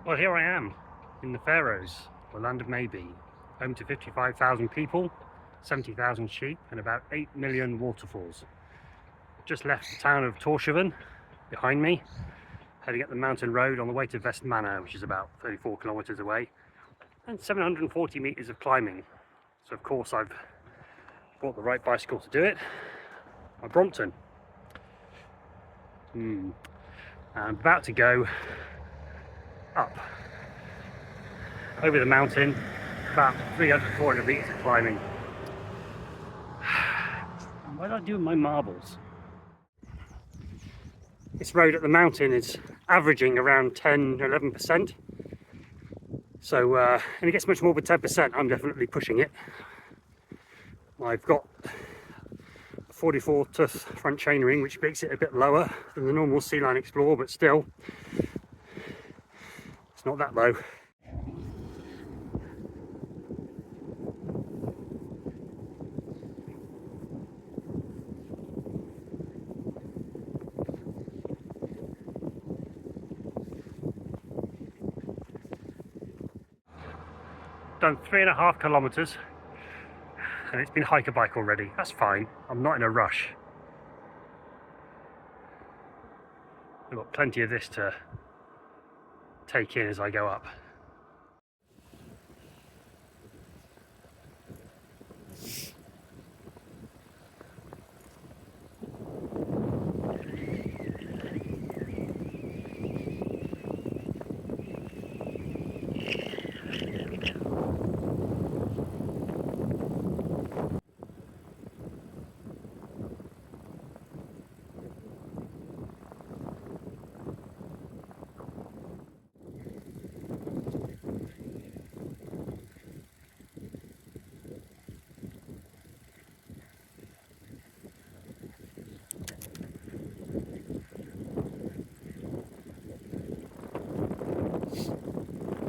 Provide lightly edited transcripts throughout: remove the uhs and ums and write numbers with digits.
Well, here I am in the Faroes, the land of maybe, home to 55,000 people, 70,000 sheep and about 8 million waterfalls. Just left the town of Torshavn behind me, heading up the mountain road on the way to Vestmanna, which is about 34 kilometers away, and 740 meters of climbing. So of course I've bought the right bicycle to do it, my Brompton. I'm about to go up over the mountain, about 300-400 meters of climbing. What did I do with my marbles? This road at the mountain is averaging around 10-11%. So, and it gets much more than 10%. I'm definitely pushing it. I've got a 44 tooth front chainring, which makes it a bit lower than the normal Sea-Line Explorer, but still, it's not that low. Done 3.5 kilometers and it's been hike a bike already. That's fine, I'm not in a rush. I've got plenty of this to take in as I go up.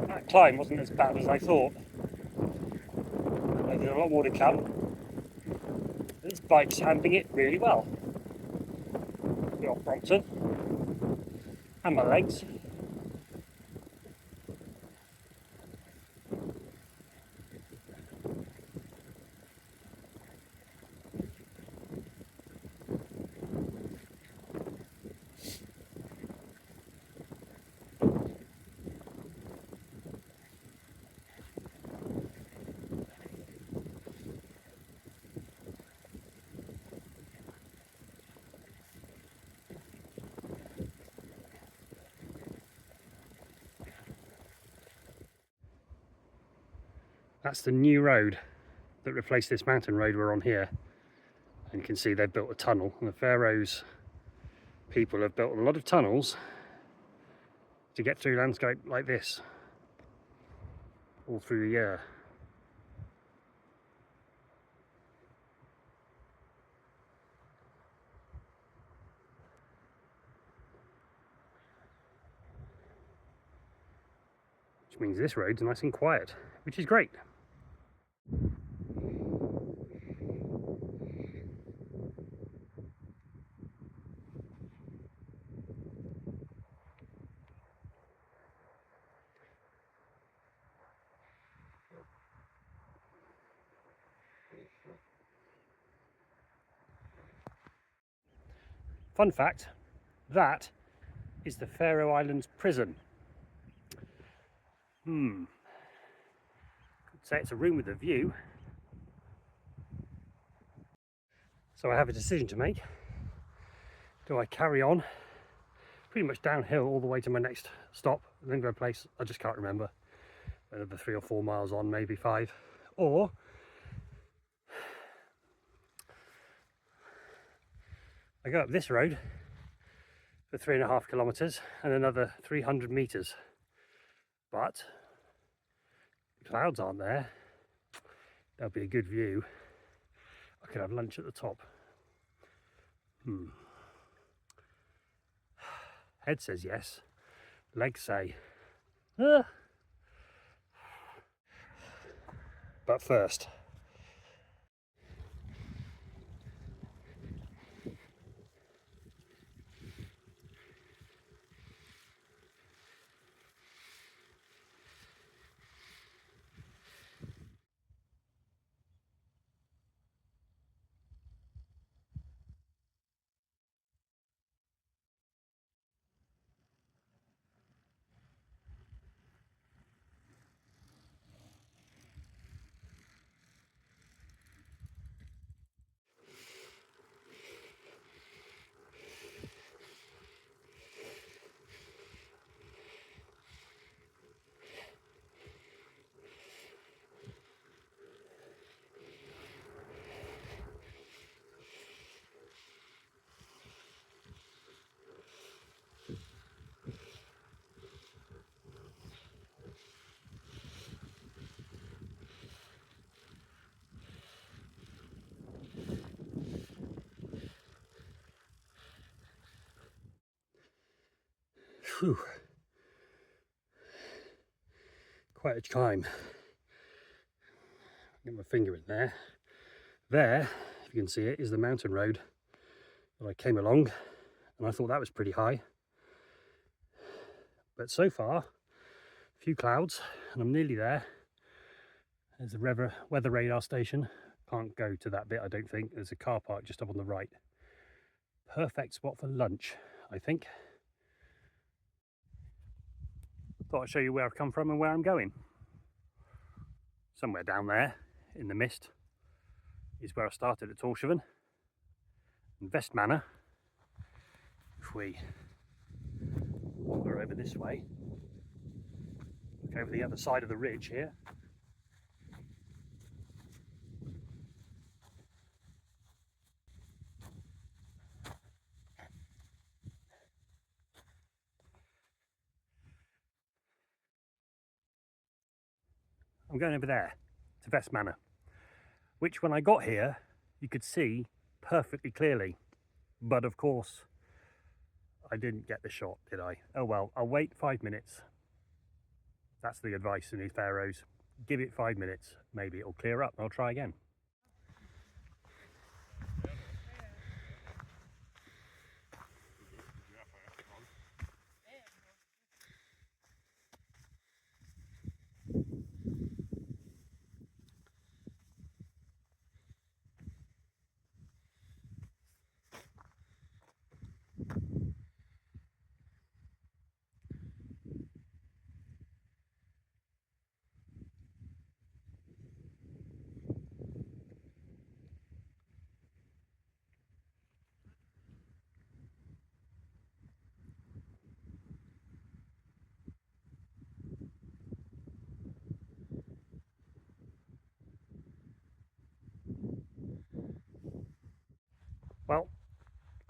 That climb wasn't as bad as I thought. There's a lot more to come. This bike's handling it really well. The old Brompton and my legs. That's the new road that replaced this mountain road we're on here. And you can see they've built a tunnel, and the Faroes people have built a lot of tunnels to get through landscape like this all through the year. Which means this road's nice and quiet, which is great. Fun fact, that is the Faroe Islands prison. Could say it's a room with a view. So I have a decision to make. Do I carry on pretty much downhill all the way to my next stop and then go a place I just can't remember, another 3 or 4 miles on, maybe 5, or I go up this road for 3.5 kilometers and another 300 meters, but the clouds aren't there. That'll be a good view. I could have lunch at the top. Head says yes, legs say but first Whew. Quite a climb. Get my finger in there. There, if you can see it, is the mountain road that I came along, and I thought that was pretty high. But so far, a few clouds, and I'm nearly there. There's the weather radar station. Can't go to that bit, I don't think. There's a car park just up on the right. Perfect spot for lunch, I think. Thought I'd show you where I've come from and where I'm going. Somewhere down there in the mist is where I started at Torshavn. And Vestmanna, if we wander over this way, look over the other side of the ridge here, I'm going over there to Vestmanna, which when I got here you could see perfectly clearly, but of course I didn't get the shot, did I? Oh well, I'll wait 5 minutes. That's the advice in the Faroes. Give it 5 minutes, maybe it'll clear up and I'll try again.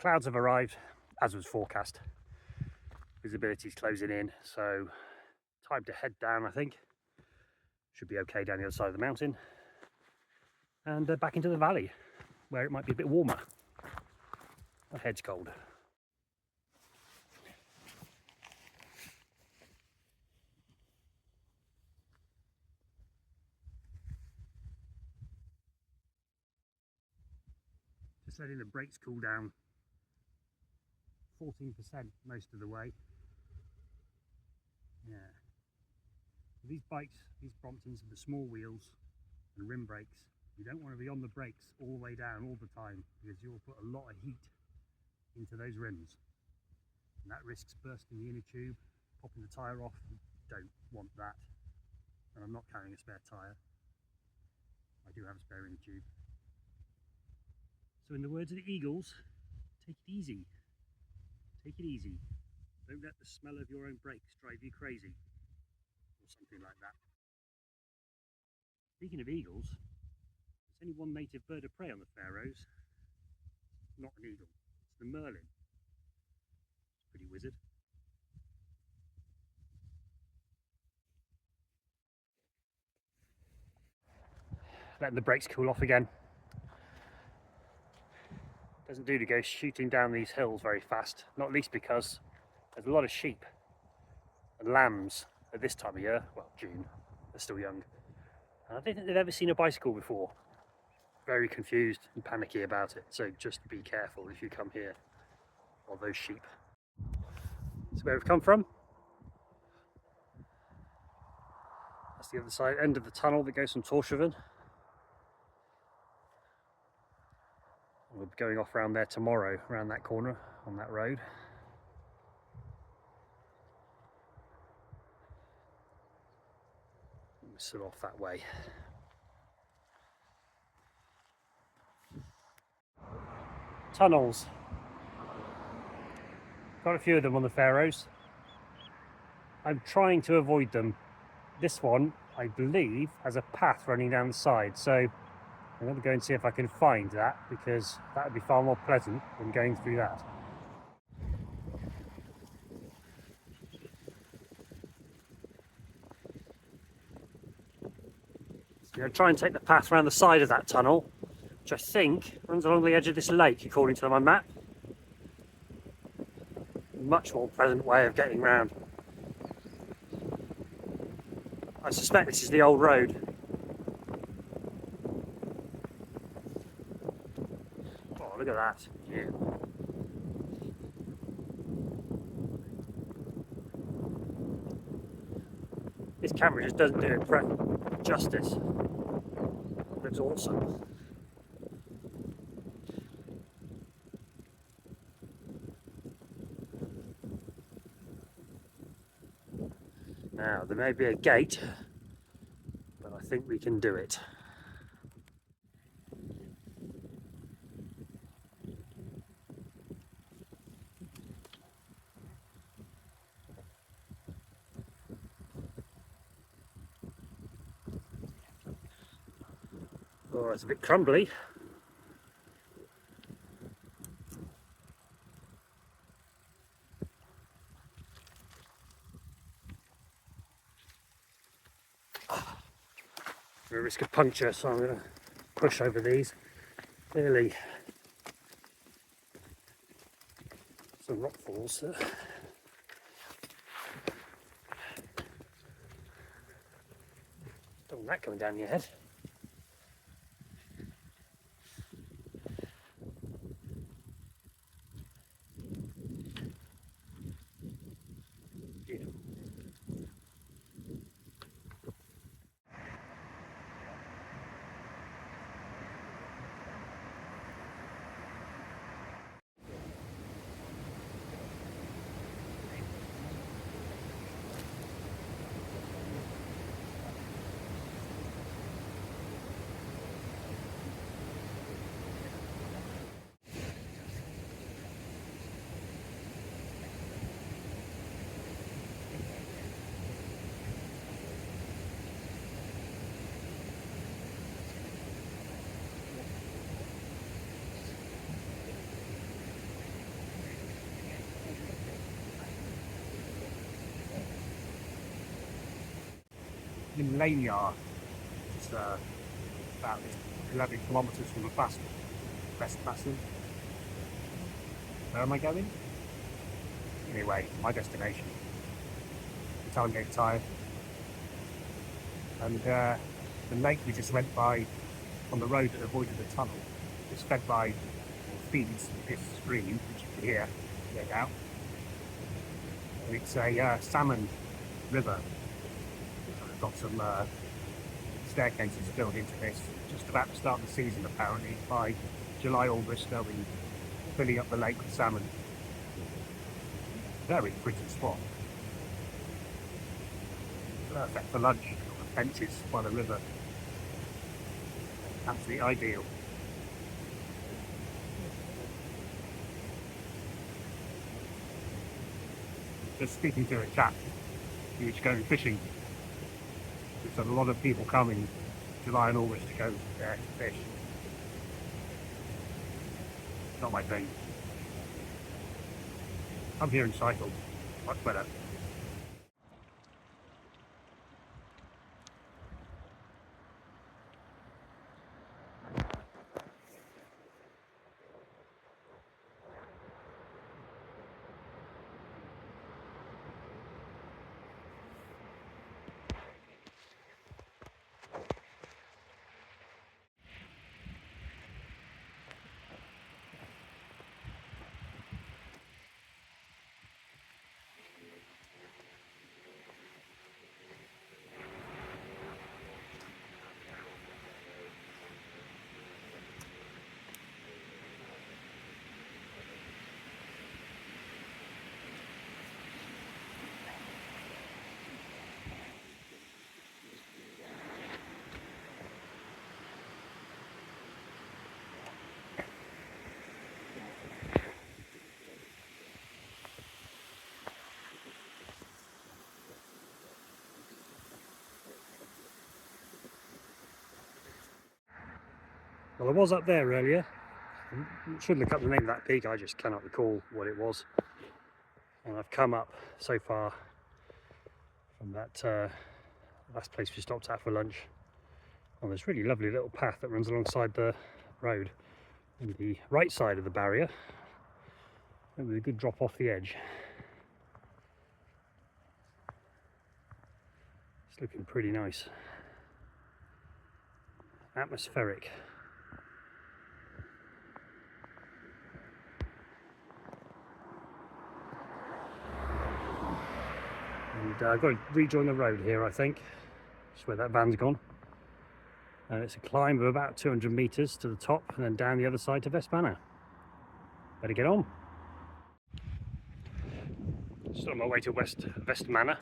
Clouds have arrived, as was forecast. Visibility is closing in, so time to head down, I think. Should be okay down the other side of the mountain. And back into the valley, where it might be a bit warmer. My head's cold. Just letting the brakes cool down. 14% most of the way. Yeah. These bikes, these Bromptons have the small wheels and rim brakes. You don't want to be on the brakes all the way down all the time, because you'll put a lot of heat into those rims. And that risks bursting the inner tube, popping the tyre off. You don't want that. And I'm not carrying a spare tyre. I do have a spare inner tube. So in the words of the Eagles, take it easy. Take it easy. Don't let the smell of your own brakes drive you crazy. Or something like that. Speaking of eagles, there's only one native bird of prey on the Faroes. Not an eagle. It's the merlin. It's pretty wizard. Letting the brakes cool off again. Doesn't do to go shooting down these hills very fast, not least because there's a lot of sheep and lambs at this time of year. Well, June, they're still young. And I don't think they've ever seen a bicycle before. Very confused and panicky about it, so just be careful if you come here, or those sheep. That's where we've come from. That's the other side, end of the tunnel that goes from Torshavn. We'll be going off around there tomorrow, around that corner on that road. We'll sit off that way. Tunnels. Got a few of them on the Faroes. I'm trying to avoid them. This one, I believe, has a path running down the side, so I'm going to go and see if I can find that, because that would be far more pleasant than going through that. So I'm going to try and take the path around the side of that tunnel, which I think runs along the edge of this lake, according to my map. Much more pleasant way of getting round. I suspect this is the old road. Oh, look at that. Yeah. This camera just doesn't do it justice. It looks awesome. Now, there may be a gate, but I think we can do it. Oh, it's a bit crumbly. A risk of puncture, so I'm going to push over these. Clearly, some rock falls there. Don't want that coming down your head. in Lanyar. It's about 11 kilometres from Vestmanna. Where am I going? Anyway, my destination. Until I'm getting tired. And the lake we just went by on the road that avoided the tunnel is fed by, or feeds this stream, which you can hear out. And it's a salmon river. It's got some staircases built into this. Just about to start the season apparently. By July, August they'll be filling up the lake with salmon. Very pretty spot. Perfect for lunch on the benches by the river. Absolutely ideal. Just speaking to a chap who's going fishing. There's a lot of people coming July and August to go there to fish. Not my thing. I'm here and cycle. Much better. Well, I was up there earlier. I should look up the name of that peak, I just cannot recall what it was. And I've come up so far from that last place we stopped at for lunch on this really lovely little path that runs alongside the road on the right side of the barrier, and with a good drop off the edge. It's looking pretty nice. Atmospheric. And I've got to rejoin the road here, I think. Just where that van's gone. And it's a climb of about 200 metres to the top and then down the other side to Vestmanna. Better get on. Still on my way to Vestmanna,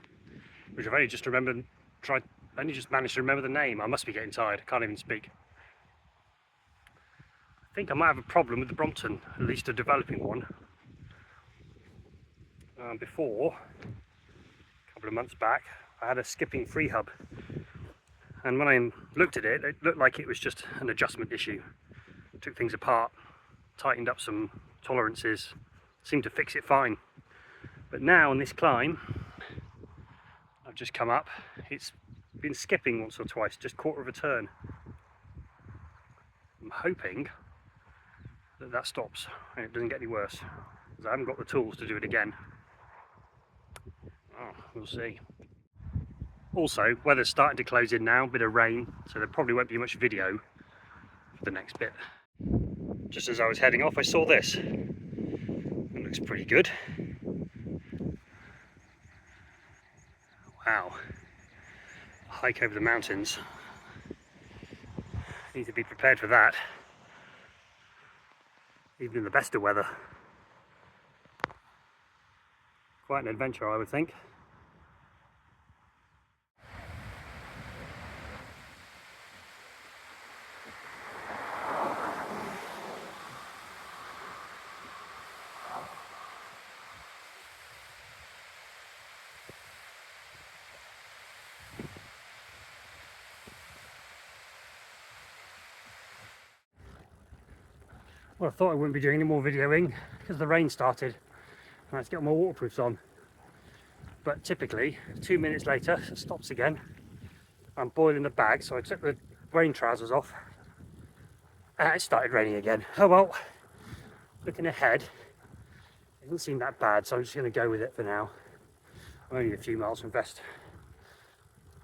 which I've only just managed to remember the name. I must be getting tired, I can't even speak. I think I might have a problem with the Brompton, at least a developing one. Before, a couple of months back, I had a skipping free hub. And when I looked at it, it looked like it was just an adjustment issue. Took things apart, tightened up some tolerances, seemed to fix it fine. But now on this climb, I've just come up, it's been skipping once or twice, just quarter of a turn. I'm hoping that that stops and it doesn't get any worse, because I haven't got the tools to do it again. Oh, we'll see. Also, weather's starting to close in now, a bit of rain, so there probably won't be much video for the next bit. Just as I was heading off, I saw this. It looks pretty good. Wow. A hike over the mountains. Need to be prepared for that. Even in the best of weather. Quite an adventure, I would think. Well, I thought I wouldn't be doing any more videoing because the rain started and I had to get my waterproofs on. But typically, 2 minutes later, it stops again I'm boiling the bag, so I took the rain trousers off and it started raining again. Oh well, looking ahead, it doesn't seem that bad, so I'm just going to go with it for now. I'm only a few miles from Vestmanna.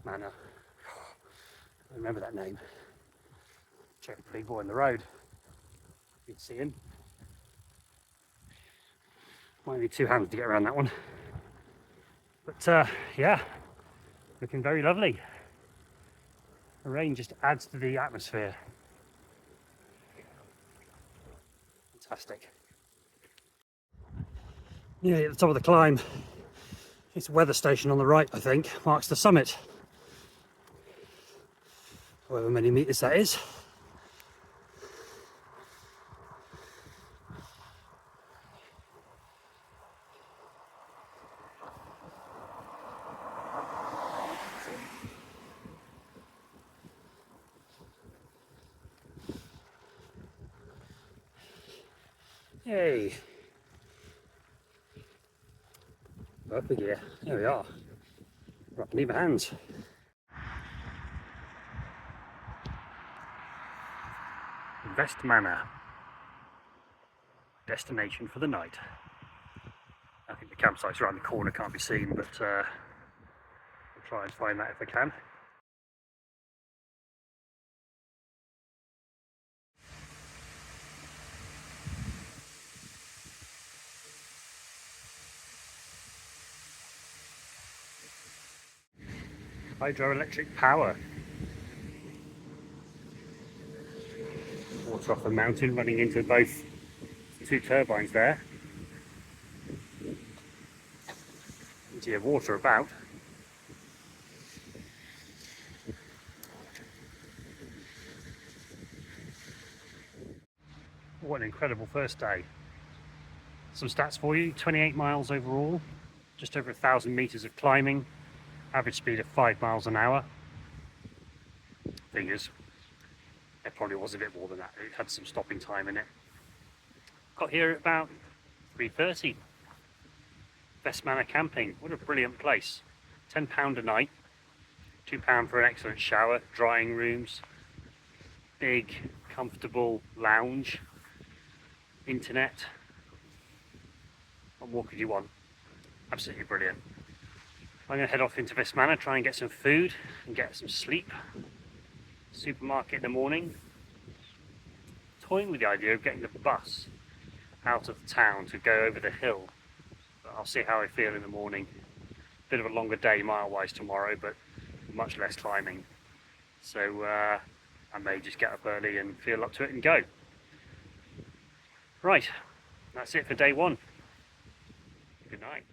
I remember that name. Check the big boy on the road. You can see him. Might need 2 hands to get around that one. But yeah, looking very lovely. The rain just adds to the atmosphere. Fantastic. Nearly at the top of the climb. It's a weather station on the right, I think, marks the summit. However many meters that is. Yay! Up gear. There we are. Right, leave my hands. Vestmanna. Destination for the night. I think the campsite's around the corner, can't be seen, but I'll try and find that if I can. Hydroelectric power. Water off the mountain running into both 2 turbines there. Plenty of water about. What an incredible first day. Some stats for you: 28 miles overall, just over 1,000 meters of climbing, average speed of 5 miles an hour. Thing is, it probably was a bit more than that. It had some stopping time in it. Got here at about 3:30. Vestmanna camping. What a brilliant place. £10 a night, £2 for an excellent shower, drying rooms, big comfortable lounge, internet. What more could you want? Absolutely brilliant. I'm going to head off into Vestmanna, try and get some food and get some sleep. Supermarket in the morning. Toying with the idea of getting the bus out of the town to go over the hill. But I'll see how I feel in the morning. Bit of a longer day mile-wise tomorrow, but much less climbing. So I may just get up early and feel up to it and go. Right, that's it for day 1. Good night.